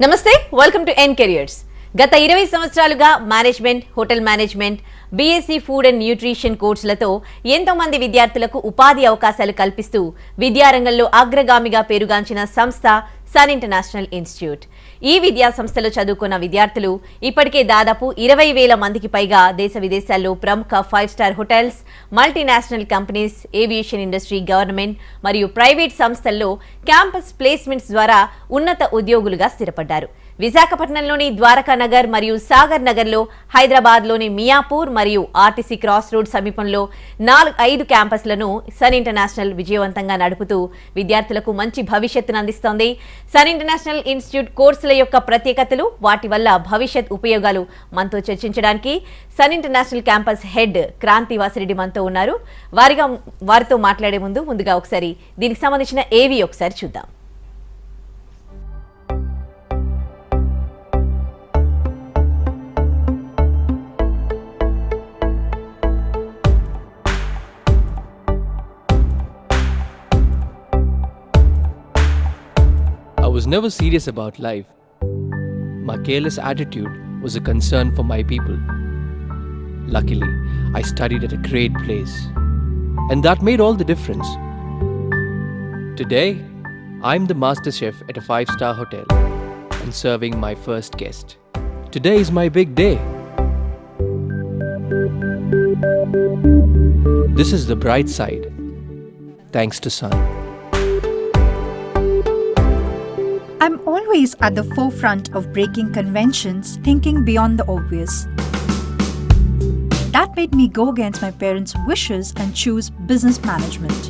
నమస్తే, welcome to N careers. గత 20 సంవత్సరాలుగా management, hotel management, BSc food and nutrition కోర్సులతో ఎంతో మంది విద్యార్థులకు ఉపాధి అవకాశాలు కల్పిస్తూ విద్యారంగంలో అగ్రగామిగా పేరుగాంచిన సంస్థ సన్ ఇంటర్నేషనల్ ఇన్స్టిట్యూట్. ఈ విద్యా సంస్థలో చదువుకున్న విద్యార్థులు ఇప్పటికే దాదాపు 20,000 మందికి పైగా దేశ విదేశాల్లో ప్రముఖ 5 star hotels, multinational companies, aviation industry, government మరియు ప్రైవేట్ సంస్థల్లో క్యాంపస్ ప్లేస్మెంట్స్ ద్వారా ఉన్నత ఉద్యోగులుగా స్థిరపడ్డారు. విశాఖపట్నంలోని ద్వారకా నగర్ మరియు సాగర్ నగర్లో, హైదరాబాద్లోని మియాపూర్ మరియు ఆర్టీసీ క్రాస్ రోడ్ సమీపంలో 5 క్యాంపస్లను సన్ ఇంటర్నేషనల్ విజయవంతంగా నడుపుతూ విద్యార్థులకు మంచి భవిష్యత్తును అందిస్తోంది. సన్ ఇంటర్నేషనల్ ఇన్స్టిట్యూట్ కోర్సుల యొక్క ప్రత్యేకతలు, వాటి వల్ల భవిష్యత్ ఉపయోగాలు మనతో చర్చించడానికి Sun international campus head Kranthi Vasireddy మనతో ఉన్నారు. వారితో మాట్లాడే ముందుగా ఒకసారి దీనికి సంబంధించిన ఏవి ఒకసారి చూద్దాం. I was never serious about life. My careless attitude was a concern for my people. Luckily, I studied at a great place, and that made all the difference. Today, I'm the master chef at a 5-star hotel and serving my first guest. Today is my big day. This is the bright side, thanks to Sun. I'm always at the forefront of breaking conventions, thinking beyond the obvious. That made me go against my parents' wishes and choose business management.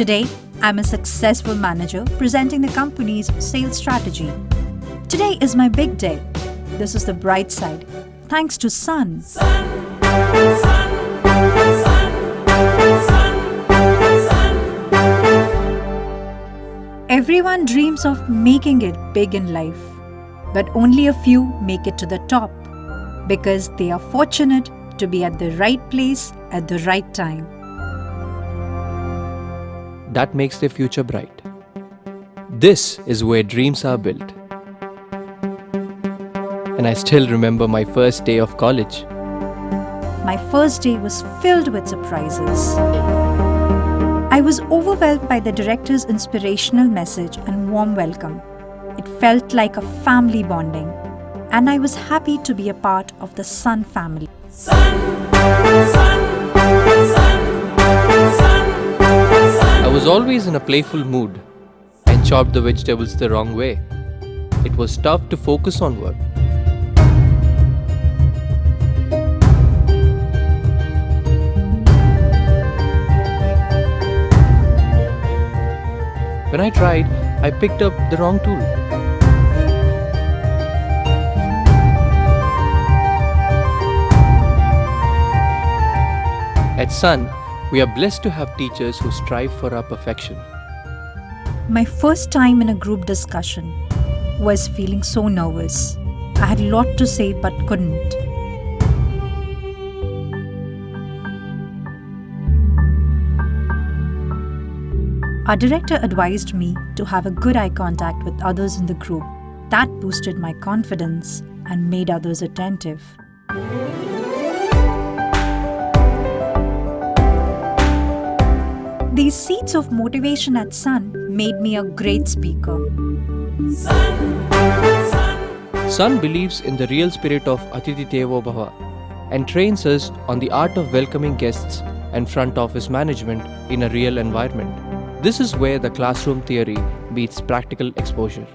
Today, I'm a successful manager presenting the company's sales strategy. Today is my big day. This is the bright side, thanks to Sun. Everyone dreams of making it big in life, but only a few make it to the top because they are fortunate to be at the right place at the right time. That makes their future bright. This is where dreams are built. And I still remember my first day of college. My first day was filled with surprises. I was overwhelmed by the director's inspirational message and warm welcome. It felt like a family bonding, and I was happy to be a part of the Sun family. I was always in a playful mood and chopped the vegetables the wrong way. It was tough to focus on work. When I tried, I picked up the wrong tool. At Sun, we are blessed to have teachers who strive for our perfection. My first time in a group discussion was feeling so nervous. I had a lot to say but couldn't. Our director advised me to have a good eye contact with others in the group. That boosted my confidence and made others attentive. These seeds of motivation at Sun made me a great speaker. Sun believes in the real spirit of Atithi Devo Bhava and trains us on the art of welcoming guests and front office management in a real environment. This is where the classroom theory meets practical exposure.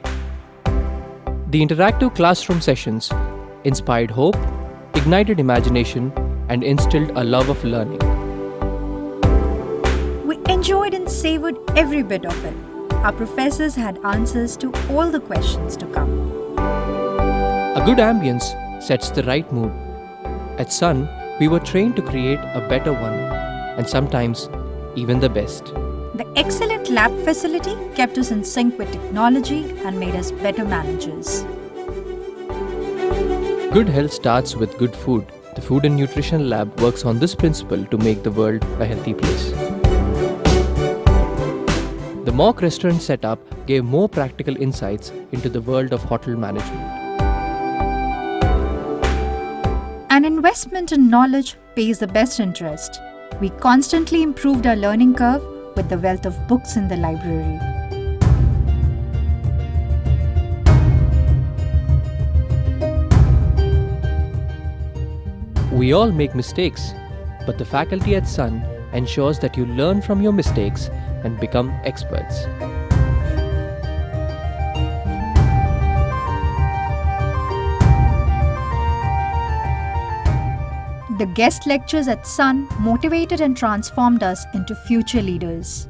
The interactive classroom sessions inspired hope, ignited imagination, and instilled a love of learning. We enjoyed and savored every bit of it. Our professors had answers to all the questions to come. A good ambience sets the right mood. At Sun, we were trained to create a better one, and sometimes even the best. The excellent lab facility kept us in sync with technology and made us better managers. Good health starts with good food. The Food and Nutrition Lab works on this principle to make the world a healthy place. The mock restaurant setup gave more practical insights into the world of hotel management. An investment in knowledge pays the best interest. We constantly improved our learning curve with the wealth of books in the library. We all make mistakes, but the faculty at Sun ensures that you learn from your mistakes and become experts. The guest lectures at Sun motivated and transformed us into future leaders.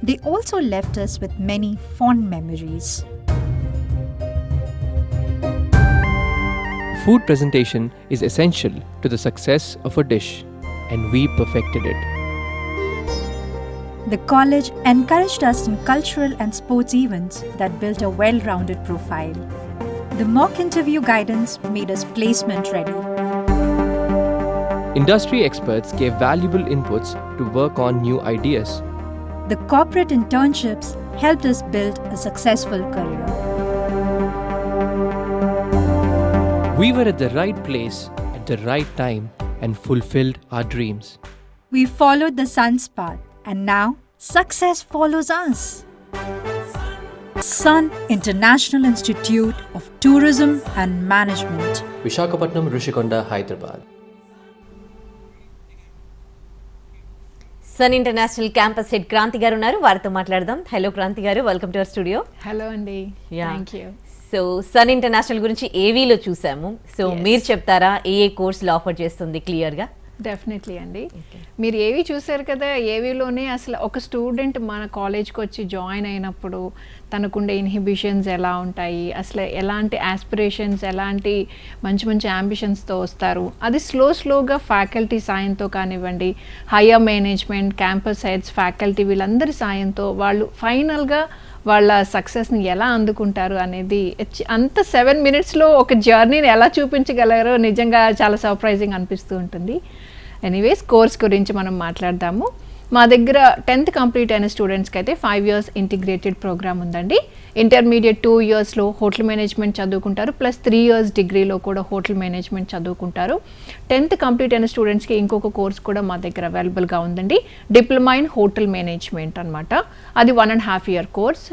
They also left us with many fond memories. Food presentation is essential to the success of a dish, and we perfected it. The college encouraged us in cultural and sports events that built a well-rounded profile. The mock interview guidance made us placement ready. Industry experts gave valuable inputs to work on new ideas. The corporate internships helped us build a successful career. We were at the right place at the right time and fulfilled our dreams. We followed the Sun's path, and now success follows us. Sun International Institute of Tourism and Management, Visakhapatnam, Rishikonda, Hyderabad. Sun international campus head Kranti garu ఉన్నారు, వారితో మాట్లాడదాం. Hello Kranti garu, welcome to our studio. Hello అండి, thank you. So Sun International గురించి ఏవీలో చూసాము. So మీరు చెప్తారా ఏ కోర్సులు ఆఫర్ చేస్తుంది క్లియర్గా? డెఫినెట్లీ అండి. మీరు ఏవి చూసారు కదా, ఏవీలోనే అసలు ఒక స్టూడెంట్ మన కాలేజ్కి వచ్చి జాయిన్ అయినప్పుడు తనకుండే ఇన్హిబిషన్స్ ఎలా ఉంటాయి, అసలు ఎలాంటి ఆస్పిరేషన్స్, ఎలాంటి మంచి మంచి అంబిషన్స్తో వస్తారు, అది స్లోగా ఫ్యాకల్టీ సాయంతో కానివ్వండి, higher management, campus heads, faculty వీళ్ళందరి సాయంతో వాళ్ళు ఫైనల్గా వాళ్ళ సక్సెస్ని ఎలా అందుకుంటారు అనేది అంత 7 minutesలో ఒక జర్నీని ఎలా చూపించగలరో నిజంగా చాలా సర్ప్రైజింగ్ అనిపిస్తూ ఉంటుంది. ఎనీవేస్, కోర్స్ గురించి మనం మాట్లాడదాము. మా దగ్గర 10th కంప్లీట్ అయిన స్టూడెంట్స్కి అయితే 5 years ఇంటిగ్రేటెడ్ ప్రోగ్రామ్ ఉందండి. ఇంటర్మీడియట్ 2 yearsలో హోటల్ మేనేజ్మెంట్ చదువుకుంటారు, ప్లస్ 3 years డిగ్రీలో కూడా హోటల్ మేనేజ్మెంట్ చదువుకుంటారు. 10th కంప్లీట్ అయిన స్టూడెంట్స్కి ఇంకొక కోర్స్ కూడా మా దగ్గర అవైలబుల్గా ఉందండి, డిప్లొమా ఇన్ హోటల్ మేనేజ్మెంట్ అనమాట. అది 1.5 year కోర్స్.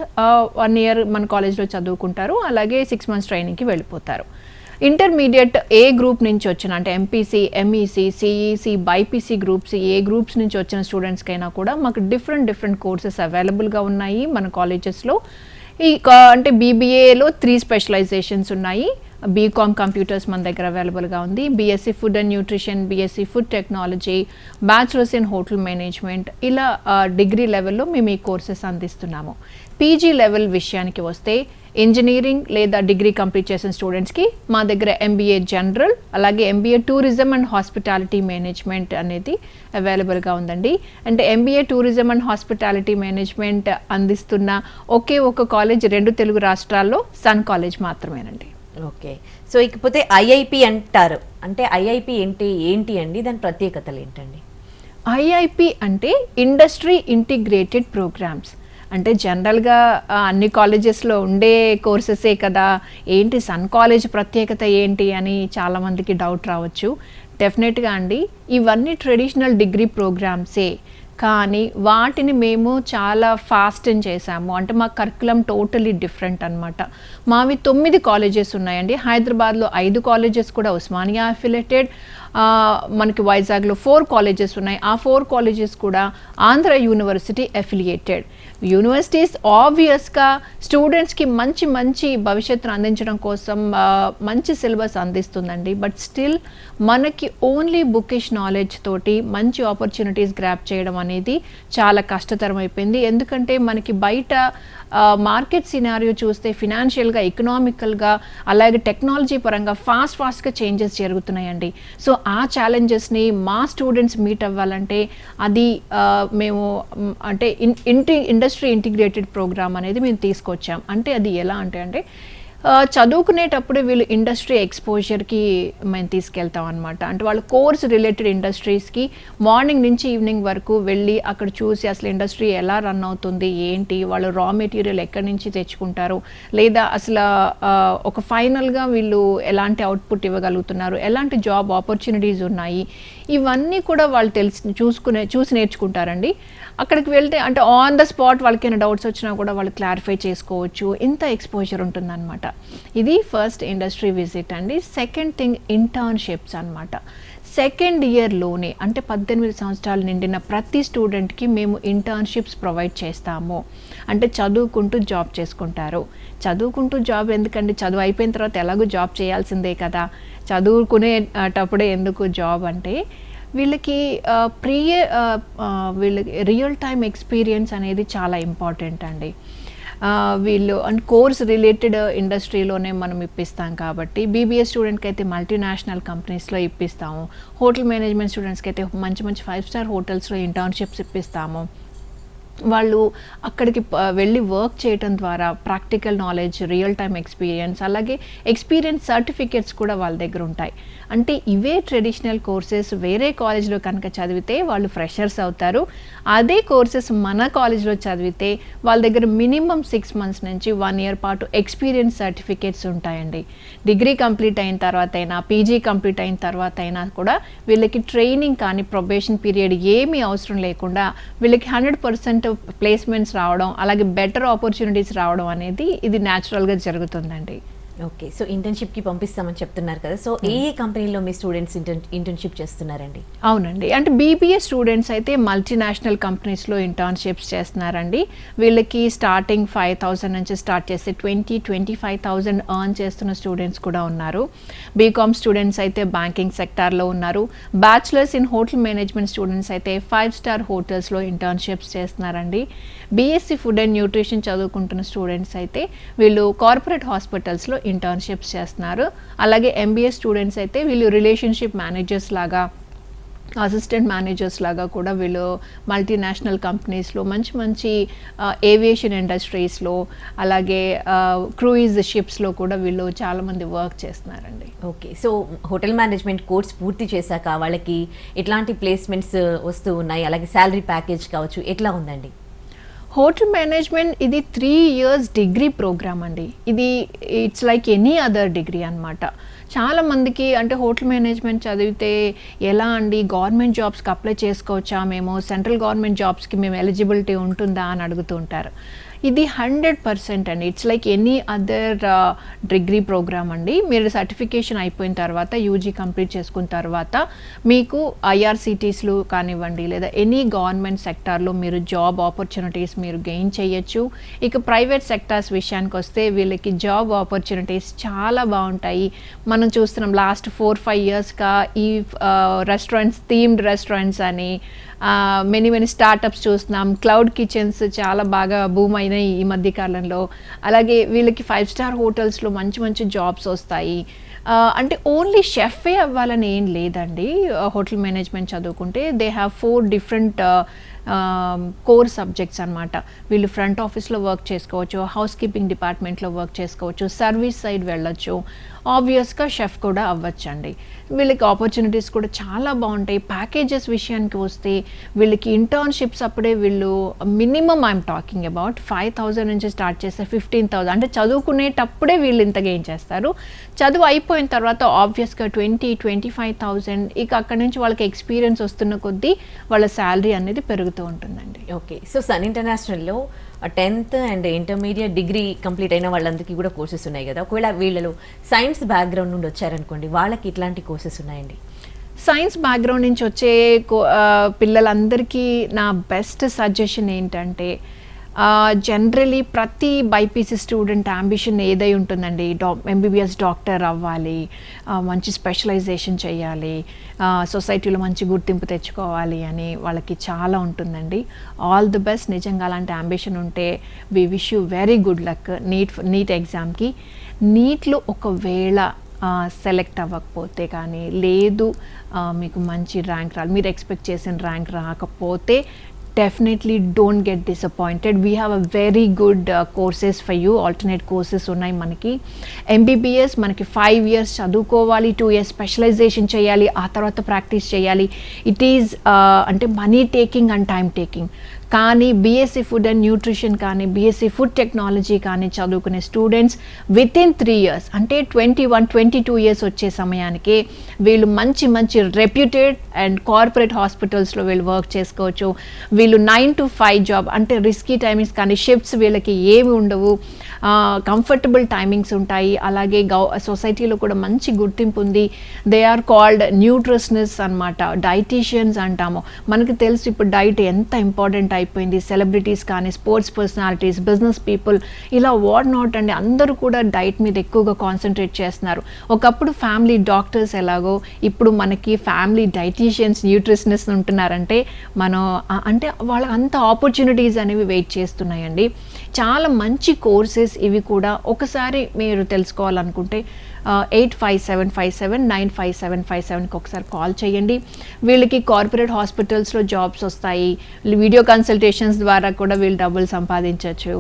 1 year మన కాలేజ్లో చదువుకుంటారు, అలాగే 6 months ట్రైనింగ్కి వెళ్ళిపోతారు. ఇంటర్మీడియట్ ఏ గ్రూప్ నుంచి వచ్చిన, అంటే MPC, MEC, CEC, BiPC groups, ఏ గ్రూప్స్ నుంచి వచ్చిన స్టూడెంట్స్కైనా కూడా మాకు డిఫరెంట్ కోర్సెస్ అవైలబుల్గా ఉన్నాయి మన కాలేజెస్లో. అంటే బీబీఏలో 3 స్పెషలైజేషన్స్ ఉన్నాయి. బీకామ్ కంప్యూటర్స్ మన దగ్గర అవైలబుల్గా ఉంది, BSc food and nutrition, BSc food technology, bachelors in hotel management, ఇలా డిగ్రీ లెవెల్లో మేము ఈ కోర్సెస్ అందిస్తున్నాము. పీజీ లెవెల్ విషయానికి వస్తే ఇంజనీరింగ్ లేదా డిగ్రీ కంప్లీట్ చేసిన స్టూడెంట్స్కి మా దగ్గర ఎంబీఏ జనరల్, అలాగే MBA tourism and hospitality management అనేది అవైలబుల్గా ఉందండి. అంటే MBA tourism and hospitality management అందిస్తున్న ఒకే ఒక కాలేజ్ 2 తెలుగు రాష్ట్రాల్లో సన్ కాలేజ్ మాత్రమేనండి. ఓకే. సో ఇకపోతే ఐఐపి అంటారు, అంటే ఐఐపి ఏంటి అండి, దాని ప్రత్యేకతలు ఏంటండి? ఐఐపి అంటే ఇండస్ట్రీ ఇంటిగ్రేటెడ్ ప్రోగ్రామ్స్. అంటే జనరల్గా అన్ని కాలేజెస్లో ఉండే కోర్సెసే కదా, ఏంటి సన్ కాలేజ్ ప్రత్యేకత ఏంటి అని చాలామందికి డౌట్ రావచ్చు. డెఫినెట్గా అండి, ఇవన్నీ ట్రెడిషనల్ డిగ్రీ ప్రోగ్రామ్సే, కానీ వాటిని మేము చాలా ఫాస్టెన్ చేసాము. అంటే మా కరికులం టోటలీ డిఫరెంట్ అనమాట. మావి 9 కాలేజెస్ ఉన్నాయండి. హైదరాబాద్లో 5 కాలేజెస్ కూడా ఉస్మానియా అఫిలియేటెడ్, మనకి వైజాగ్లో 4 కాలేజెస్ ఉన్నాయి. ఆ 4 కాలేజెస్ కూడా ఆంధ్ర యూనివర్సిటీ అఫిలియేటెడ్. యూనివర్సిటీస్ ఆబ్వియస్గా స్టూడెంట్స్కి మంచి భవిష్యత్తును అందించడం కోసం మంచి సిలబస్ అందిస్తుందండి. బట్ స్టిల్ మనకి ఓన్లీ బుకిష్ నాలెడ్జ్ తోటి మంచి ఆపర్చునిటీస్ గ్రాప్ చేయడం అనేది చాలా కష్టతరం అయిపోయింది. ఎందుకంటే మనకి బయట మార్కెట్ సినారియో చూస్తే ఫినాన్షియల్గా, ఎకనామికల్గా, అలాగే టెక్నాలజీ పరంగా ఫాస్ట్గా చేంజెస్ జరుగుతున్నాయండి. సో ఆ ఛాలెంజెస్ని మా స్టూడెంట్స్ మీట్ అవ్వాలంటే అది మేము అంటే ఇండస్ట్రీ ఇంటిగ్రేటెడ్ ప్రోగ్రామ్ అనేది మేము తీసుకొచ్చాం. అంటే అది ఎలా అంటే చదువుకునేటప్పుడు వీళ్ళు ఇండస్ట్రీ ఎక్స్పోజర్కి మేము తీసుకెళ్తాం అనమాట. అంటే వాళ్ళు కోర్స్ రిలేటెడ్ ఇండస్ట్రీస్కి మార్నింగ్ నుంచి ఈవినింగ్ వరకు వెళ్ళి అక్కడ చూసి అసలు ఇండస్ట్రీ ఎలా రన్ అవుతుంది, ఏంటి, వాళ్ళు రా మెటీరియల్ ఎక్కడి నుంచి తెచ్చుకుంటారు, లేదా అసలు ఒక ఫైనల్గా వీళ్ళు ఎలాంటి అవుట్పుట్ ఇవ్వగలుగుతున్నారు, ఎలాంటి జాబ్ ఆపర్చునిటీస్ ఉన్నాయి, ఇవన్నీ కూడా వాళ్ళు చూసి నేర్చుకుంటారండి. అక్కడికి వెళ్తే అంటే ఆన్ ద స్పాట్ వాళ్ళకి ఏమైనా డౌట్స్ వచ్చినా కూడా వాళ్ళు క్లారిఫై చేసుకోవచ్చు. ఇంత ఎక్స్పోజర్ ఉంటుందన్నమాట. ఇది ఫస్ట్ ఇండస్ట్రీ విజిట్ అండి. సెకండ్ థింగ్ ఇంటర్న్షిప్స్ అనమాట. సెకండ్ ఇయర్లోనే అంటే 18 సంవత్సరాలు నిండిన ప్రతి స్టూడెంట్కి మేము ఇంటర్న్షిప్స్ ప్రొవైడ్ చేస్తాము. అంటే చదువుకుంటూ జాబ్ చేసుకుంటారు. చదువుకుంటూ జాబ్ ఎందుకండి, చదువు అయిపోయిన తర్వాత ఎలాగో జాబ్ చేయాల్సిందే కదా, చదువుకునేటప్పుడే ఎందుకు జాబ్ అంటే వీళ్ళకి వీళ్ళకి రియల్ టైమ్ ఎక్స్పీరియన్స్ అనేది చాలా ఇంపార్టెంట్ అండి. వీళ్ళు అండ్ కోర్స్ రిలేటెడ్ ఇండస్ట్రీలోనే మనం ఇప్పిస్తాం కాబట్టి బీబీఎస్ స్టూడెంట్కి అయితే మల్టీనేషనల్ కంపెనీస్లో ఇప్పిస్తాము. హోటల్ మేనేజ్మెంట్ స్టూడెంట్స్కి అయితే మంచి మంచి 5-స్టార్ హోటల్స్లో ఇంటర్న్షిప్స్ ఇప్పిస్తాము. వాళ్ళు అక్కడికి వెళ్ళి వర్క్ చేయటం ద్వారా practical knowledge, real time experience, అలాగే ఎక్స్పీరియన్స్ సర్టిఫికేట్స్ కూడా వాళ్ళ దగ్గర ఉంటాయి. అంటే ఇవే ట్రెడిషనల్ కోర్సెస్ వేరే కాలేజ్లో కనుక చదివితే వాళ్ళు ఫ్రెషర్స్ అవుతారు. అదే కోర్సెస్ మన కాలేజ్లో చదివితే వాళ్ళ దగ్గర మినిమం 6 months నుంచి 1 year పాటు ఎక్స్పీరియన్స్ సర్టిఫికేట్స్ ఉంటాయండి. డిగ్రీ కంప్లీట్ అయిన తర్వాత అయినా, పీజీ కంప్లీట్ అయిన తర్వాత అయినా కూడా వీళ్ళకి ట్రైనింగ్ కానీ ప్రొబేషన్ పీరియడ్ ఏమీ అవసరం లేకుండా వీళ్ళకి 100% ప్లేస్మెంట్స్ రావడం, అలాగే బెటర్ ఆపర్చునిటీస్ రావడం అనేది ఇది న్యాచురల్గా జరుగుతుందండి. ఓకే, సో ఇంటర్న్షిప్కి పంపిస్తామని చెప్తున్నారు కదా, సో ఏ కంపెనీలో మీ స్టూడెంట్స్ ఇంటర్న్షిప్ చేస్తున్నారండి? అవునండి, అంటే బీబీఏ స్టూడెంట్స్ అయితే మల్టీనేషనల్ కంపెనీస్లో ఇంటర్న్షిప్స్ చేస్తున్నారండి. వీళ్ళకి స్టార్టింగ్ 5,000 నుంచి స్టార్ట్ చేసి 20-25,000 ఎర్న్ చేస్తున్న స్టూడెంట్స్ కూడా ఉన్నారు. బీకామ్ స్టూడెంట్స్ అయితే బ్యాంకింగ్ సెక్టార్లో ఉన్నారు. Bachelors in hotel management students అయితే 5-star హోటల్స్లో ఇంటర్న్షిప్స్ చేస్తున్నారండి. బీఎస్సీ ఫుడ్ అండ్ న్యూట్రిషన్ చదువుకుంటున్న స్టూడెంట్స్ అయితే వీళ్ళు కార్పొరేట్ హాస్పిటల్స్లో ఇంటర్న్షిప్స్ చేస్తున్నారు. అలాగే ఎంబీఏ స్టూడెంట్స్ అయితే వీళ్ళు రిలేషన్షిప్ మేనేజర్స్ లాగా, అసిస్టెంట్ మేనేజర్స్ లాగా కూడా వీళ్ళు మల్టీనేషనల్ కంపెనీస్లో మంచి మంచి ఏవియేషన్ ఇండస్ట్రీస్లో, అలాగే క్రూయిజ్ షిప్స్లో కూడా వీళ్ళు చాలామంది వర్క్ చేస్తున్నారండి. Okay, so hotel management course పూర్తి చేశాక వాళ్ళకి ఎట్లాంటి ప్లేస్మెంట్స్ వస్తూ ఉన్నాయి, అలాగే శాలరీ ప్యాకేజ్ కావచ్చు, ఎట్లా ఉందండి? హోటల్ మేనేజ్మెంట్ ఇది 3 years డిగ్రీ ప్రోగ్రామ్ అండి. ఇది it's like any other degree అనమాట. చాలామందికి అంటే హోటల్ మేనేజ్మెంట్ చదివితే ఎలా అండి, గవర్నమెంట్ జాబ్స్కి అప్లై చేసుకోవచ్చా, మేము సెంట్రల్ గవర్నమెంట్ జాబ్స్కి మేము ఎలిజిబిలిటీ ఉంటుందా అని అడుగుతూ ఉంటారు. ఇది 100% అండి. It's like any other degree programme అండి. మీరు సర్టిఫికేషన్ అయిపోయిన తర్వాత, యూజీ కంప్లీట్ చేసుకున్న తర్వాత మీకు ఐఆర్సిటీస్లో కానివ్వండి, లేదా ఎనీ గవర్నమెంట్ సెక్టార్లో మీరు జాబ్ ఆపర్చునిటీస్ మీరు గెయిన్ చేయొచ్చు. ఇక ప్రైవేట్ సెక్టార్స్ విషయానికి వస్తే వీళ్ళకి జాబ్ ఆపర్చునిటీస్ చాలా బాగుంటాయి. మనం చూస్తున్నాం లాస్ట్ 4-5 yearsగా ఈ రెస్టారెంట్స్, థీమ్డ్ రెస్టారెంట్స్ అని మెనీ స్టార్టప్స్ చూస్తున్నాం. క్లౌడ్ కిచెన్స్ చాలా బాగా బూమ్ అయినాయి ఈ మధ్య కాలంలో. అలాగే వీళ్ళకి 5-star హోటల్స్లో మంచి మంచి జాబ్స్ వస్తాయి. అంటే ఓన్లీ షెఫే అవ్వాలని ఏం లేదండి. హోటల్ మేనేజ్మెంట్ చదువుకుంటే they have 4 different core subjects అనమాట. వీళ్ళు ఫ్రంట్ ఆఫీస్లో వర్క్ చేసుకోవచ్చు, హౌస్ కీపింగ్ డిపార్ట్మెంట్లో వర్క్ చేసుకోవచ్చు, సర్వీస్ సైడ్ వెళ్ళొచ్చు, ఆబ్వియస్గా షెఫ్ కూడా అవ్వచ్చండి. వీళ్ళకి ఆపర్చునిటీస్ కూడా చాలా బాగుంటాయి. ప్యాకేజెస్ విషయానికి వస్తే వీళ్ళకి ఇంటర్న్షిప్స్ అప్పుడే వీళ్ళు మినిమం ఐఎమ్ టాకింగ్ అబౌట్ 5,000 నుంచి స్టార్ట్ చేస్తే 15,000, అంటే చదువుకునేటప్పుడే వీళ్ళు ఇంత గెయిన్ చేస్తారు. చదువు అయిపోయిన తర్వాత ఆబ్వియస్గా 20-25,000, ఇక అక్కడి నుంచి వాళ్ళకి ఎక్స్పీరియన్స్ వస్తున్న కొద్దీ వాళ్ళ శాలరీ అనేది పెరుగుతూ ఉంటుందండి. ఓకే, సో సన్ ఇంటర్నేషనల్లో 10th and intermediate degree complete అయిన వాళ్ళందరికీ కూడా కోర్సెస్ ఉన్నాయి కదా, ఒకవేళ వీళ్ళలో సైన్స్ బ్యాక్గ్రౌండ్ నుండి వచ్చారనుకోండి, వాళ్ళకి ఇట్లాంటి కోర్సెస్ ఉన్నాయండి? సైన్స్ బ్యాక్గ్రౌండ్ నుంచి వచ్చే పిల్లలందరికీ నా బెస్ట్ సజెషన్ ఏంటంటే, జనరలీ ప్రతి బైపీసీ స్టూడెంట్ అంబిషన్ ఏదై ఉంటుందండి, ఎంబీబీఎస్ డాక్టర్ అవ్వాలి, మంచి స్పెషలైజేషన్ చేయాలి, సొసైటీలో మంచి గుర్తింపు తెచ్చుకోవాలి అని వాళ్ళకి చాలా ఉంటుందండి. All the best. నిజంగా అలాంటి అంబిషన్ ఉంటే we wish you very good luck NEET ఎగ్జామ్కి. నీట్లో ఒకవేళ సెలెక్ట్ అవ్వకపోతే కానీ, లేదు మీకు మంచి ర్యాంక్ రాలి, మీరు ఎక్స్పెక్ట్ చేసిన ర్యాంక్ రాకపోతే definitely don't get disappointed. We have a very good courses for you, alternate courses ఉన్నాయి మనకి. MBBS మనకి 5 years చదువుకోవాలి, 2 years స్పెషలైజేషన్ చేయాలి, ఆ తర్వాత ప్రాక్టీస్ చేయాలి. ఇట్ ఈజ్ అంటే money taking and time taking. కానీ బీఎస్సీ ఫుడ్ అండ్ న్యూట్రిషన్ కానీ బీఎస్సీ ఫుడ్ టెక్నాలజీ కానీ చదువుకునే స్టూడెంట్స్ వితిన్ 3 years అంటే 21-22 years వచ్చే సమయానికి వీళ్ళు మంచి మంచి రెప్యూటెడ్ అండ్ కార్పొరేట్ హాస్పిటల్స్లో వీళ్ళు వర్క్ చేసుకోవచ్చు. వీళ్ళు 9 to 5 జాబ్ అంటే రిస్కీ టైమింగ్స్ కానీ షిఫ్ట్స్ వీళ్ళకి ఏమి ఉండవు, కంఫర్టబుల్ టైమింగ్స్ ఉంటాయి. అలాగే సొసైటీలో కూడా మంచి గుర్తింపు ఉంది. దే ఆర్ కాల్డ్ న్యూట్రిషనిస్ట్ అనమాట, డైటీషియన్స్ అంటాము. మనకు తెలుసు ఇప్పుడు డైట్ ఎంత ఇంపార్టెంట్ అయిపోయింది. సెలబ్రిటీస్ కానీ స్పోర్ట్స్ పర్సనాలిటీస్, బిజినెస్ పీపుల్, ఇలా వాట్ నాట్ అండి, అందరూ కూడా డైట్ మీద ఎక్కువగా కాన్సన్ట్రేట్ చేస్తున్నారు. ఒకప్పుడు ఫ్యామిలీ డాక్టర్స్ ఎలాగో ఇప్పుడు మనకి ఫ్యామిలీ డైటీషియన్స్, న్యూట్రిషనిస్ట్ ఉంటున్నారంటే మనం అంటే వాళ్ళ అంత ఆపర్చునిటీస్ అనేవి వెయిట్ చేస్తున్నాయండి. చాలా మంచి కోర్సెస్ ఇవి కూడా. ఒకసారి మీరు తెలుసుకోవాలనుకుంటే 8575795757కి ఒకసారి కాల్ చేయండి. వీళ్ళకి కార్పొరేట్ హాస్పిటల్స్లో జాబ్స్ వస్తాయి. వీడియో కన్సల్టేషన్స్ ద్వారా కూడా వీళ్ళు డబ్బులు సంపాదించవచ్చు.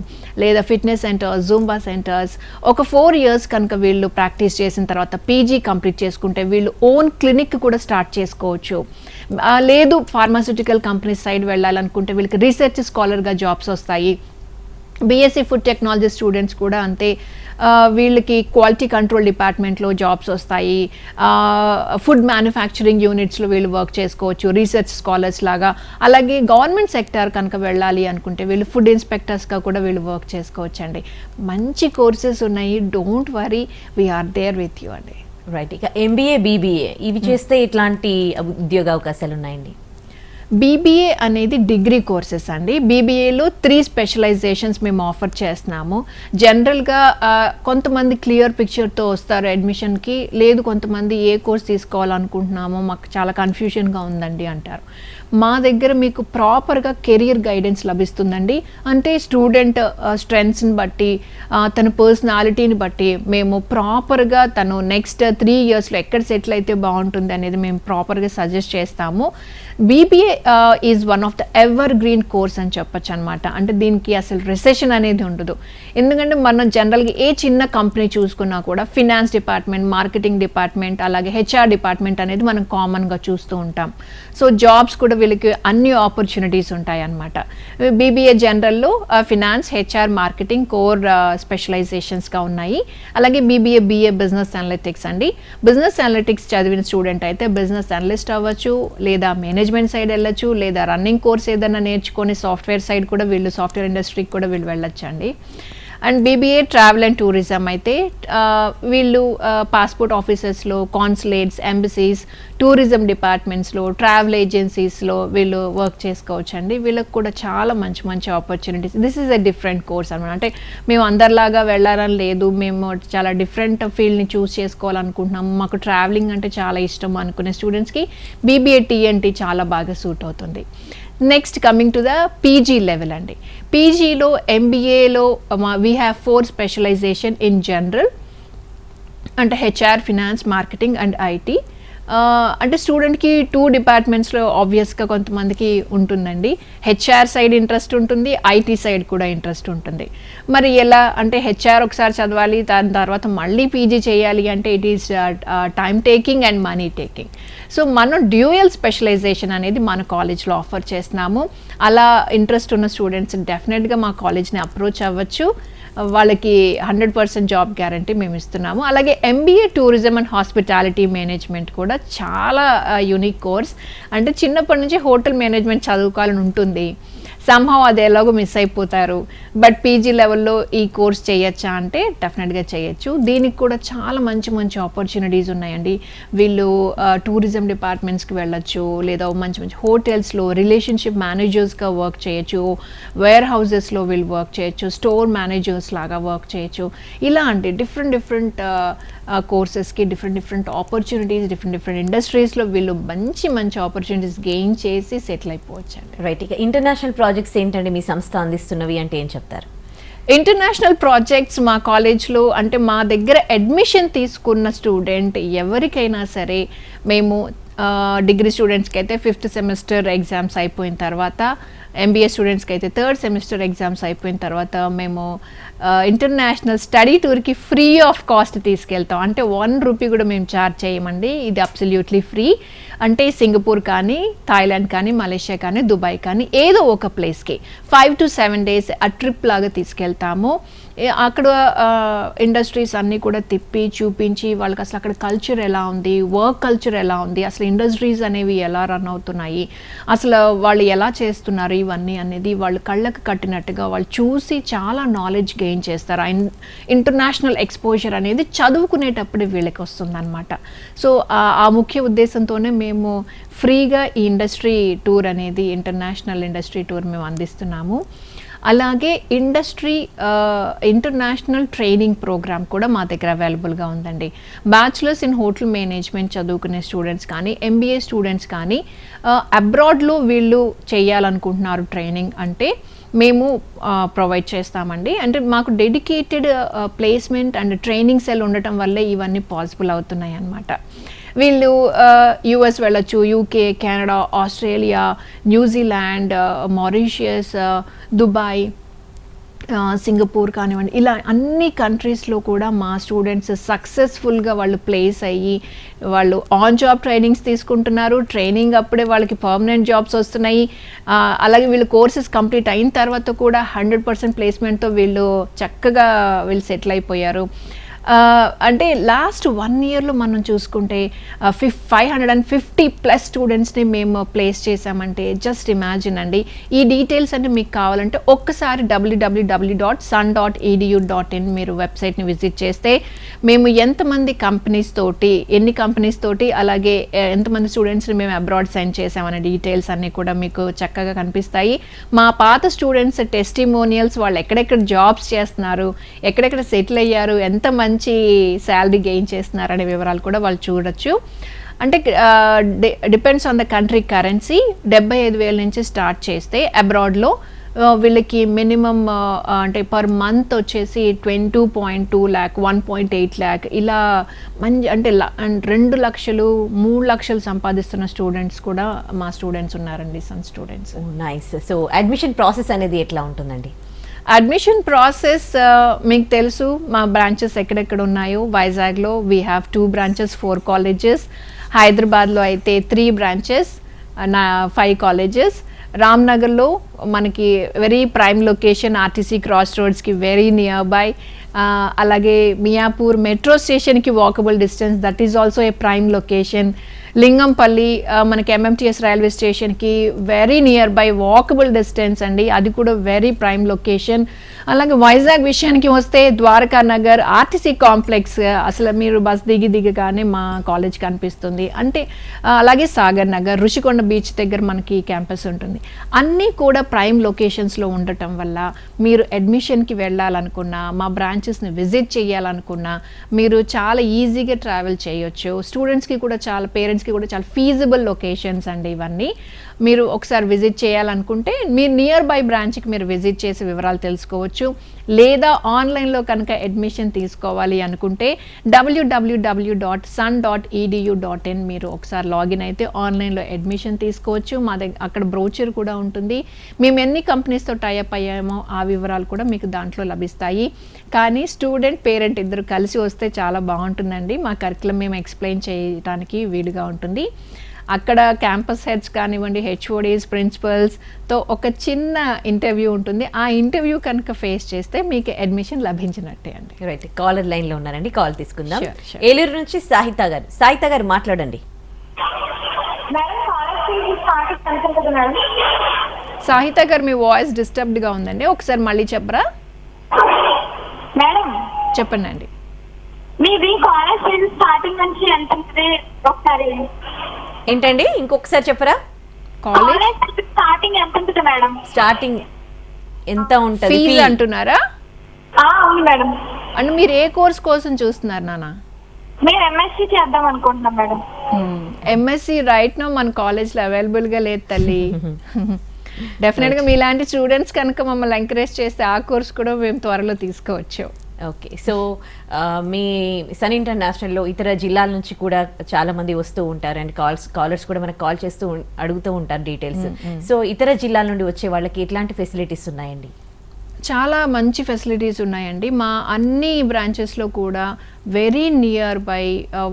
లేదా ఫిట్నెస్ సెంటర్స్, జూంబా సెంటర్స్. ఒక 4 years కనుక వీళ్ళు ప్రాక్టీస్ చేసిన తర్వాత పీజీ కంప్లీట్ చేసుకుంటే వీళ్ళు ఓన్ క్లినిక్ కూడా స్టార్ట్ చేసుకోవచ్చు. లేదు ఫార్మాస్యూటికల్ కంపెనీస్ సైడ్ వెళ్ళాలనుకుంటే వీళ్ళకి రీసెర్చ్ స్కాలర్గా జాబ్స్ వస్తాయి. బీఎస్సీ ఫుడ్ టెక్నాలజీ స్టూడెంట్స్ కూడా అంతే, వీళ్ళకి క్వాలిటీ కంట్రోల్ డిపార్ట్మెంట్లో జాబ్స్ వస్తాయి. ఫుడ్ మ్యానుఫ్యాక్చరింగ్ యూనిట్స్లో వీళ్ళు వర్క్ చేసుకోవచ్చు రీసెర్చ్ స్కాలర్స్ లాగా. అలాగే గవర్నమెంట్ సెక్టార్ కనుక వెళ్ళాలి అనుకుంటే వీళ్ళు ఫుడ్ ఇన్స్పెక్టర్స్గా కూడా వీళ్ళు వర్క్ చేసుకోవచ్చు అండి. మంచి కోర్సెస్ ఉన్నాయి, don't worry, we're there with you అండి. రైట్. ఇక MBA, BBA ఇవి చేస్తే ఇట్లాంటి ఉద్యోగ అవకాశాలు ఉన్నాయండి? బీబీఏ అనేది డిగ్రీ కోర్సెస్ అండి. బీబీఏలో 3 స్పెషలైజేషన్స్ మేము ఆఫర్ చేస్తున్నాము. జనరల్గా కొంతమంది క్లియర్ పిక్చర్తో వస్తారు అడ్మిషన్కి, లేదు కొంతమంది ఏ కోర్స్ తీసుకోవాలనుకుంటున్నామో మాకు చాలా కన్ఫ్యూషన్గా ఉందండి అంటారు. మా దగ్గర మీకు ప్రాపర్గా కెరియర్ గైడెన్స్ లభిస్తుందండి. అంటే స్టూడెంట్ స్ట్రెంగ్స్ని బట్టి, తన పర్సనాలిటీని బట్టి మేము ప్రాపర్గా తను నెక్స్ట్ 3 yearsలో ఎక్కడ సెటిల్ అయితే బాగుంటుంది అనేది మేము ప్రాపర్గా సజెస్ట్ చేస్తాము. BBA is one of the ever green course అని చెప్పొచ్చు అనమాట. అంటే దీనికి అసలు రిసెషన్ అనేది ఉండదు. ఎందుకంటే మనం జనరల్గా ఏ చిన్న కంపెనీ చూసుకున్నా కూడా ఫినాన్స్ డిపార్ట్మెంట్, మార్కెటింగ్ డిపార్ట్మెంట్, అలాగే హెచ్ఆర్ డిపార్ట్మెంట్ అనేది మనం కామన్గా చూస్తూ ఉంటాం. సో జాబ్స్ కూడా వీళ్ళకి అన్ని ఆపర్చునిటీస్ ఉంటాయి అన్నమాట. బీబీఏ జనరల్లో ఫినాన్స్, హెచ్ఆర్, మార్కెటింగ్ కోర్ స్పెషలైజేషన్స్గా ఉన్నాయి. అలాగే బీబీఏ, BA బిజినెస్ అనలిటిక్స్ అండి. బిజినెస్ అనలిటిక్స్ చదివిన స్టూడెంట్ అయితే బిజినెస్ అనలిస్ట్ అవ్వచ్చు, లేదా మేనేజ్మెంట్ సైడ్ వెళ్ళచ్చు, లేదా రన్నింగ్ కోర్స్ ఏదైనా నేర్చుకొని సాఫ్ట్వేర్ సైడ్ కూడా వీళ్ళు, సాఫ్ట్వేర్ ఇండస్ట్రీకి కూడా వీళ్ళు వెళ్ళొచ్చు అండి. And BBA travel and tourism అయితే వీళ్ళు పాస్పోర్ట్ ఆఫీసెస్లో, కాన్సులేట్స్, ఎంబసీస్, టూరిజం డిపార్ట్మెంట్స్లో, ట్రావెల్ ఏజెన్సీస్లో వీళ్ళు వర్క్ చేసుకోవచ్చు అండి. వీళ్ళకి కూడా చాలా మంచి మంచి opportunities. This is a different course అనమాట. అంటే మేము అందరిలాగా వెళ్ళాలని లేదు, మేము చాలా డిఫరెంట్ ఫీల్డ్ని చూస్ చేసుకోవాలనుకుంటున్నాము, మాకు ట్రావెలింగ్ అంటే చాలా ఇష్టం అనుకునే స్టూడెంట్స్కి బీబీఏ TNT చాలా బాగా సూట్ అవుతుంది. Next coming to the PG level అండి. పీజీలో MBAలో we have 4 specialization in general, అంటే HR, finance, marketing and IT. అంటే స్టూడెంట్కి 2 డిపార్ట్మెంట్స్లో ఆబ్వియస్గా కొంతమందికి ఉంటుందండి. హెచ్ఆర్ సైడ్ ఇంట్రెస్ట్ ఉంటుంది, IT సైడ్ కూడా ఇంట్రెస్ట్ ఉంటుంది. మరి ఎలా అంటే హెచ్ఆర్ ఒకసారి చదవాలి, దాని తర్వాత మళ్ళీ పీజీ చేయాలి అంటే it is time taking and money taking. So మనం డ్యూయల్ స్పెషలైజేషన్ అనేది మన కాలేజ్లో ఆఫర్ చేస్తున్నాము. అలా ఇంట్రెస్ట్ ఉన్న స్టూడెంట్స్ డెఫినెట్గా మా కాలేజ్ని అప్రోచ్ అవ్వచ్చు. వాళ్ళకి 100% జాబ్ గ్యారంటీ మేము ఇస్తున్నాము. అలాగే MBA tourism and hospitality management కూడా చాలా యూనిక్ కోర్స్. అంటే చిన్నప్పటి నుంచి హోటల్ మేనేజ్మెంట్ చదువుకోవాలని ఉంటుంది, సంహవ్ అది ఎలాగో మిస్ అయిపోతారు. బట్ పీజీ లెవెల్లో ఈ కోర్స్ చేయొచ్చా అంటే డెఫినెట్గా చేయొచ్చు. దీనికి కూడా చాలా మంచి మంచి ఆపర్చునిటీస్ ఉన్నాయండి. వీళ్ళు టూరిజం డిపార్ట్మెంట్స్కి వెళ్ళొచ్చు, లేదా మంచి మంచి హోటల్స్లో రిలేషన్షిప్ మేనేజర్స్గా వర్క్ చేయొచ్చు, వేర్ హౌసెస్లో వీళ్ళు వర్క్ చేయొచ్చు, స్టోర్ మేనేజర్స్ లాగా వర్క్ చేయొచ్చు. ఇలాంటి డిఫరెంట్ కోర్సెస్కి డిఫరెంట్ ఆపర్చునిటీస్, డిఫరెంట్ ఇండస్ట్రీస్లో వీళ్ళు మంచి ఆపర్చునిటీస్ గెయిన్ చేసి సెటిల్ అయిపోవచ్చు అండి. రైట్. ఇక ఇంటర్నేషనల్ ప్రాజెక్ట్స్ ఏంటంటే మీ సంస్థ అందిస్తున్నవి అంటే ఏం చెప్తారు? ఇంటర్నేషనల్ ప్రాజెక్ట్స్ మా కాలేజ్లో అంటే మా దగ్గర అడ్మిషన్ తీసుకున్న స్టూడెంట్ ఎవరికైనా సరే మేము డిగ్రీ స్టూడెంట్స్కి అయితే 5th సెమిస్టర్ ఎగ్జామ్స్ అయిపోయిన తర్వాత, MBA స్టూడెంట్స్కి అయితే 3rd సెమిస్టర్ ఎగ్జామ్స్ అయిపోయిన తర్వాత మేము ఇంటర్నేషనల్ స్టడీ టూర్కి ఫ్రీ ఆఫ్ కాస్ట్ తీసుకెళ్తాం. అంటే 1 రూపీ కూడా మేము ఛార్జ్ చేయమండి, ఇది అబ్సల్యూట్లీ ఫ్రీ. అంటే సింగపూర్ కానీ, థాయిలాండ్ కానీ, మలేషియా కానీ, దుబాయ్ కానీ ఏదో ఒక ప్లేస్కి 5 to 7 days ఆ ట్రిప్ లాగా తీసుకెళ్తాము. అక్కడ ఇండస్ట్రీస్ అన్నీ కూడా తిప్పి చూపించి వాళ్ళకి అసలు అక్కడ కల్చర్ ఎలా ఉంది, వర్క్ కల్చర్ ఎలా ఉంది, అసలు ఇండస్ట్రీస్ అనేవి ఎలా రన్ అవుతున్నాయి, అసలు వాళ్ళు ఎలా చేస్తున్నారు, ఇవన్నీ అనేది వాళ్ళు కళ్ళకు కట్టినట్టుగా వాళ్ళు చూసి చాలా నాలెడ్జ్ గెయిన్ చేస్తారు. ఇంటర్నేషనల్ ఎక్స్పోజర్ అనేది చదువుకునేటప్పుడు వీళ్ళకి వస్తుందన్నమాట. సో ఆ ముఖ్య ఉద్దేశంతోనే మేము ఫ్రీగా ఈ ఇండస్ట్రీ టూర్ అనేది, ఇంటర్నేషనల్ ఇండస్ట్రీ టూర్ మేము అందిస్తున్నాము. అలాగే ఇంటర్నేషనల్ ట్రైనింగ్ ప్రోగ్రామ్ కూడా మా దగ్గర అవైలబుల్గా ఉందండి. బ్యాచులర్స్ ఇన్ హోటల్ మేనేజ్మెంట్ చదువుకునే స్టూడెంట్స్ కానీ, MBA స్టూడెంట్స్ కానీ అబ్రాడ్లో వీళ్ళు చేయాలనుకుంటున్నారు ట్రైనింగ్ అంటే మేము ప్రొవైడ్ చేస్తామండి. అంటే మాకు dedicated placement and training cell ఉండటం వల్లే ఇవన్నీ పాసిబుల్ అవుతున్నాయి అన్నమాట. వీళ్ళు US వెళ్ళొచ్చు, UK, Canada, Australia, New Zealand, Mauritius, Dubai, Singapore కానివ్వండి, ఇలా అన్ని కంట్రీస్లో కూడా మా స్టూడెంట్స్ సక్సెస్ఫుల్గా వాళ్ళు ప్లేస్ అయ్యి వాళ్ళు ఆన్ జాబ్ ట్రైనింగ్స్ తీసుకుంటున్నారు. ట్రైనింగ్ అప్పుడే వాళ్ళకి పర్మనెంట్ జాబ్స్ వస్తున్నాయి. అలాగే వీళ్ళు కోర్సెస్ కంప్లీట్ అయిన తర్వాత కూడా 100% ప్లేస్మెంట్తో వీళ్ళు చక్కగా సెటిల్ అయిపోయారు. అంటే లాస్ట్ 1 yearలో మనం చూసుకుంటే 550+ స్టూడెంట్స్ని మేము ప్లేస్ చేసామంటే జస్ట్ ఇమాజిన్ అండి. ఈ డీటెయిల్స్ అంటే మీకు కావాలంటే ఒక్కసారి www.sun.edu.in మీరు వెబ్సైట్ని విజిట్ చేస్తే మేము ఎంతమంది కంపెనీస్ తోటి, ఎన్ని కంపెనీస్ తోటి, అలాగే ఎంతమంది స్టూడెంట్స్ని మేము అబ్రాడ్ సెండ్ చేసామనే డీటెయిల్స్ అన్నీ కూడా మీకు చక్కగా కనిపిస్తాయి. మా పాత స్టూడెంట్స్ టెస్టిమోనియల్స్, వాళ్ళు ఎక్కడెక్కడ జాబ్స్ చేస్తున్నారు, ఎక్కడెక్కడ సెటిల్ అయ్యారు, ఎంత మంచి శాలరీ గెయిన్ చేస్తున్నారు అనే వివరాలు కూడా వాళ్ళు చూడొచ్చు. అంటే depends on the country currency 75,000 నుంచి స్టార్ట్ చేస్తే అబ్రాడ్లో వీళ్ళకి మినిమం అంటే పర్ మంత్ వచ్చేసి 22.2 lakh, 1.8 lakh ఇలా మంచి అంటే 2 లక్షలు 3 లక్షలు సంపాదిస్తున్న స్టూడెంట్స్ కూడా మా స్టూడెంట్స్ ఉన్నారండి, Sun students. Nice. So admission process అనేది ఎట్లా ఉంటుందండి? అడ్మిషన్ ప్రాసెస్ మీకు తెలుసు మా బ్రాంచెస్ ఎక్కడెక్కడ ఉన్నాయో. వైజాగ్లో వీ హ్యావ్ 2 branches, 4 colleges. హైదరాబాద్లో అయితే 3 branches, 5 colleges. రామ్నగర్లో మనకి very prime location, RTC cross రోడ్స్కి వెరీ నియర్ బై. అలాగే మియాపూర్ మెట్రో స్టేషన్కి walkable distance, that is also a prime location. Lingampally మనకి MMTS రైల్వే స్టేషన్కి very near by, walkable distance అండి, అది కూడా వెరీ ప్రైమ్ లొకేషన్. అలాగే వైజాగ్ విషయానికి వస్తే ద్వారకా నగర్, RTC కాంప్లెక్స్, అసలు మీరు బస్ దిగగానే మా కాలేజ్ కనిపిస్తుంది. అంటే అలాగే సాగర్ నగర్, రుషికొండ బీచ్ దగ్గర మనకి క్యాంపస్ ఉంటుంది. అన్నీ కూడా ప్రైమ్ లొకేషన్స్లో ఉండటం వల్ల మీరు అడ్మిషన్కి వెళ్ళాలనుకున్నా, మా బ్రాంచెస్ని విజిట్ చేయాలనుకున్నా మీరు చాలా ఈజీగా ట్రావెల్ చేయొచ్చు. స్టూడెంట్స్కి కూడా చాలా, పేరెంట్స్కి కూడా చాలా ఫీజిబుల్ లొకేషన్స్ అండి ఇవన్నీ. మీరు ఒకసారి విజిట్ చేయాలనుకుంటే మీరు నియర్ బై బ్రాంచ్కి మీరు విజిట్ చేసి వివరాలు తెలుసుకోవచ్చు. లేదా ఆన్లైన్లో కనుక అడ్మిషన్ తీసుకోవాలి అనుకుంటే www.sun.edu.in మీరు ఒకసారి లాగిన్ అయితే ఆన్లైన్లో అడ్మిషన్ తీసుకోవచ్చు. మా దగ్గర అక్కడ బ్రోచర్ కూడా ఉంటుంది. మేము ఎన్ని కంపెనీస్తో టైఅప్ అయ్యామో ఆ వివరాలు కూడా మీకు దాంట్లో లభిస్తాయి. కానీ స్టూడెంట్, పేరెంట్ ఇద్దరు కలిసి వస్తే చాలా బాగుంటుందండి. మా కరికులం మేము ఎక్స్ప్లెయిన్ చేయడానికి వీలుగా ఉంటుంది. అక్కడ క్యాంపస్ హెడ్స్ కానివ్వండి, HODs, ప్రిన్సిపల్స్తో ఒక చిన్న ఇంటర్వ్యూ ఉంటుంది. ఆ ఇంటర్వ్యూ కనుక ఫేస్ చేస్తే మీకు అడ్మిషన్ లభించినట్టే అండి. రైట్. కాలర్ లైన్లో ఉన్నారండి, కాల్ తీసుకుందాం. Sure. ఏలూరు నుంచి సాహిత గారు మాట్లాడండి. సాహిత గారు మీ వాయిస్ డిస్టర్బ్డ్గా ఉందండి, ఒకసారి మళ్ళీ చెప్పరా? మేడం చెప్పండి అండి. మీది కాలేజ్ ఫీజు స్టార్టింగ్ నుంచి ఎంత ఉంటుంది ఒకసారి? ఏంటండి, ఇంకొకసారి చెప్పరా? కాలేజ్ స్టార్టింగ్ ఎంత ఉంటుంది మేడం? స్టార్టింగ్ ఎంత ఉంటుంది ఫీజు అంటున్నారా? అవును మేడం. అంటే మీరు ఏ కోర్స్ కోసం చూస్తున్నారు నాన్న? మేము MSc చేద్దాం అనుకుంటున్నాం మేడం. MSc రైట్ నో మన కాలేజ్లో అవైలబుల్గా లేదు తల్లి. డెఫినెట్గా మీలాంటి స్టూడెంట్స్ కనుక మమ్మల్ని ఎంకరేజ్ చేస్తే ఆ కోర్స్ కూడా మేము త్వరలో తీసుకోవచ్చు. ఓకే. సో మీ సన్ ఇంటర్నేషనల్లో ఇతర జిల్లాల నుంచి కూడా చాలా మంది వస్తూ ఉంటారు అండ్ కాలర్స్ కూడా మనకు కాల్ చేస్తూ అడుగుతూ ఉంటారు డీటెయిల్స్. సో ఇతర జిల్లాల నుండి వచ్చే వాళ్ళకి ఎట్లాంటి ఫెసిలిటీస్ ఉన్నాయండి? చాలా మంచి ఫెసిలిటీస్ ఉన్నాయండి. మా అన్ని బ్రాంచెస్లో కూడా వెరీ నియర్ బై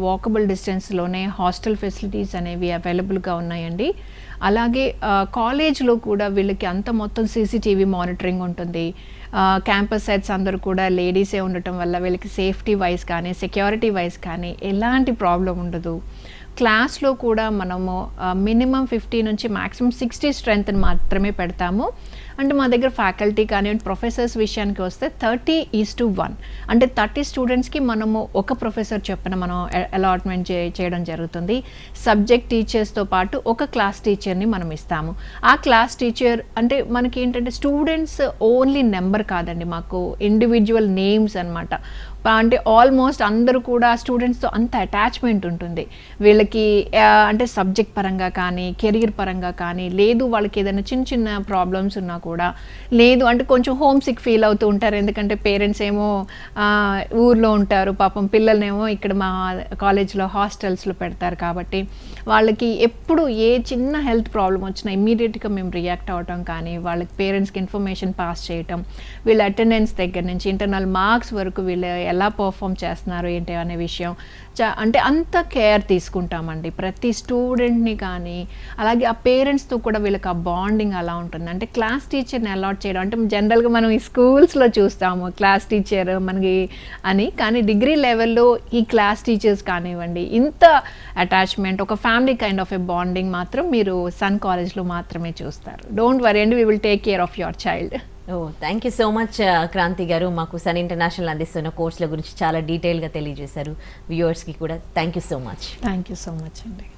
వాకబుల్ డిస్టెన్స్లోనే హాస్టల్ ఫెసిలిటీస్ అనేవి అవైలబుల్గా ఉన్నాయండి. అలాగే కాలేజ్లో కూడా వీళ్ళకి అంత మొత్తం సీసీటీవీ మానిటరింగ్ ఉంటుంది. క్యాంపస్ సైట్స్ అందరూ కూడా లేడీసే ఉండటం వల్ల వీళ్ళకి సేఫ్టీ వైజ్ కానీ సెక్యూరిటీ వైజ్ కానీ ఎలాంటి ప్రాబ్లం ఉండదు. క్లాస్లో కూడా మనము మినిమం 50 నుంచి మ్యాక్సిమం 60 స్ట్రెంత్ని మాత్రమే పెడతాము. అంటే మా దగ్గర ఫ్యాకల్టీ కానివ్వండి ప్రొఫెసర్స్ విషయానికి వస్తే 30:1 అంటే 30 స్టూడెంట్స్కి మనము ఒక ప్రొఫెసర్ చొప్పున మనం అలాట్మెంట్ చేయడం జరుగుతుంది. సబ్జెక్ట్ టీచర్స్తో పాటు ఒక క్లాస్ టీచర్ని మనం ఇస్తాము. ఆ క్లాస్ టీచర్ అంటే మనకి ఏంటంటే స్టూడెంట్స్ ఓన్లీ నెంబర్ కాదండి, మాకు ఇండివిజువల్ నేమ్స్ అన్నమాట. అంటే ఆల్మోస్ట్ అందరూ కూడా స్టూడెంట్స్తో అంత అటాచ్మెంట్ ఉంటుంది వీళ్ళకి. అంటే సబ్జెక్ట్ పరంగా కానీ కెరీర్ పరంగా కానీ, లేదు వాళ్ళకి ఏదైనా చిన్న చిన్న ప్రాబ్లమ్స్ ఉన్నా కూడా, లేదు అంటే కొంచెం హోమ్ సిక్ ఫీల్ అవుతూ ఉంటారు. ఎందుకంటే పేరెంట్స్ ఏమో ఊర్లో ఉంటారు, పాపం పిల్లల్నేమో ఇక్కడ మా కాలేజ్లో హాస్టల్స్లో పెడతారు. కాబట్టి వాళ్ళకి ఎప్పుడు ఏ చిన్న హెల్త్ ప్రాబ్లం వచ్చినా ఇమ్మీడియట్గా మేము రియాక్ట్ అవ్వటం కానీ, వాళ్ళకి పేరెంట్స్కి ఇన్ఫర్మేషన్ పాస్ చేయటం, వీళ్ళ అటెండెన్స్ దగ్గర నుంచి ఇంటర్నల్ మార్క్స్ వరకు వీళ్ళు ఎలా పర్ఫామ్ చేస్తున్నారు ఏంటి అనే విషయం అంటే అంత కేర్ తీసుకుంటామండి ప్రతి స్టూడెంట్ని కానీ. అలాగే ఆ పేరెంట్స్తో కూడా వీళ్ళకి ఆ బాండింగ్ అలా ఉంటుంది. అంటే క్లాస్ టీచర్ని అలాట్ చేయడం అంటే జనరల్గా మనం ఈ స్కూల్స్లో చూస్తాము క్లాస్ టీచర్ మనకి అని, కానీ డిగ్రీ లెవెల్లో ఈ క్లాస్ టీచర్స్ కానివ్వండి ఇంత అటాచ్మెంట్, ఒక family kind of a bonding మాత్రం మీరు సన్ కాలేజ్లో మాత్రమే చూస్తారు. డోంట్ వరీ అండి, we will take care of your child. Thank you so much Kranthi garu. మాకు సన్ ఇంటర్నేషనల్ అందిస్తున్న కోర్సుల గురించి చాలా డీటెయిల్గా తెలియజేశారు. వ్యూవర్స్కి కూడా thank you so much. Thank you so much అండి.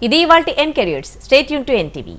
ఇది ఇవాల్టి N careers. Stay tune to NTV.